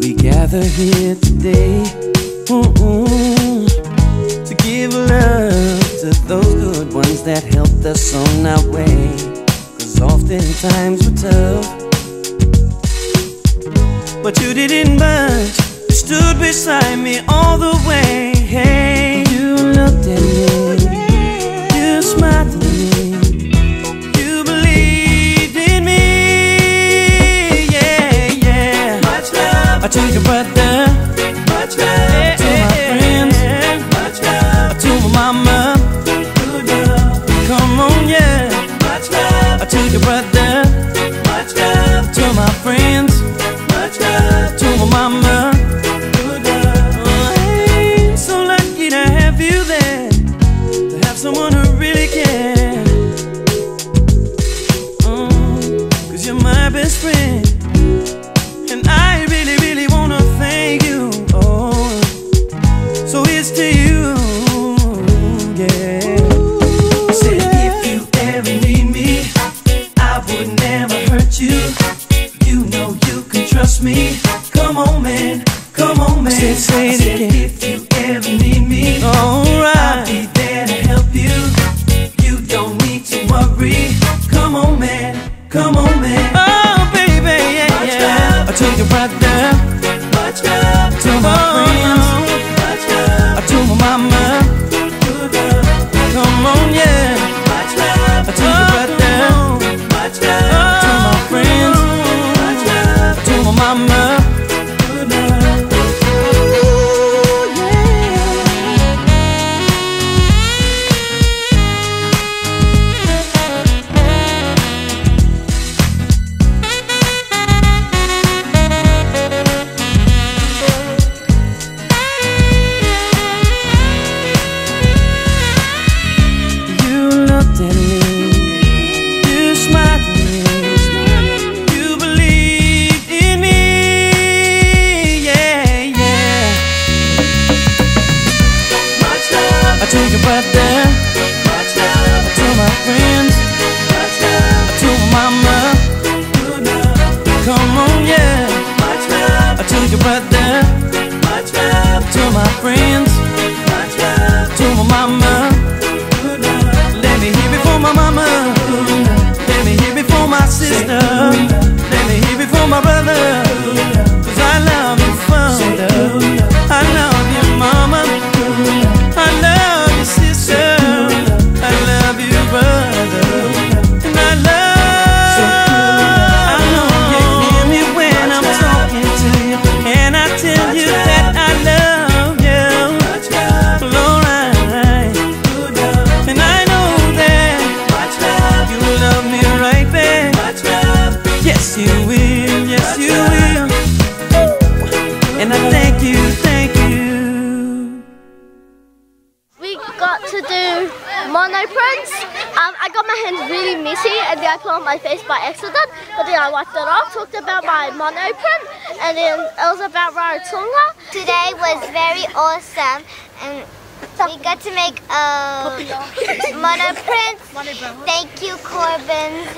We gather here today to give love to those good ones that helped us on our way. 'Cause oftentimes we're tough, but you didn't budge. You stood beside me all the way. Hey, you looked at me, you smiled at me, you believed in me. Yeah, yeah. Much love. I took your brother, much love. To my friends, much love. To my mama, good love. Come on, yeah. Much love. I took your brother, much love. To my friends, much love. To my mama, good love. Oh, I'm so lucky to have you there, to have someone who really cares. 'Cause you're my best friend, and I really, really wanna thank you. Oh, so here's to you, yeah. Said if you ever need me, I would never hurt you. You know you can trust me. Come on, man. Come on, man. Say it again. If you ever need me, alright, I'll be there to help you. You don't need to worry. Come on, man. Come on, man. Oh, baby, yeah, much yeah. Love. I took your brother, much love. To my friends, much love. I told my mama, good love. Come on, yeah. Much love. I took your brother, much love. To my friends, much love. I told my mama, good love. At me, you smiled at me, you believed in me, yeah, yeah. Much love. I told your brother, much love. I told my friends, much love. I told my mama, good love. Come on, yeah. Much love. I told your brother, much love. I told my friends, much love. I told my mama, good love. Let me hear before my mama, let me hear before my sister, let me hear before my brother, 'cause I love you, father, I love you, mama, I love you, sister, I love you, brother, and I know you hear me when I'm talking to you, and I tell you that I love you, alright, and I know that you love me right back. Yes you will, yes you will. And I thank you, thank you. We got to do mono prints. I got my hands really messy and then I put on my face by accident, but then I wiped it off, talked about my mono print, and then it was about Rarotonga. Today was very awesome, and we got to make a mono print. Thank you, Corbans.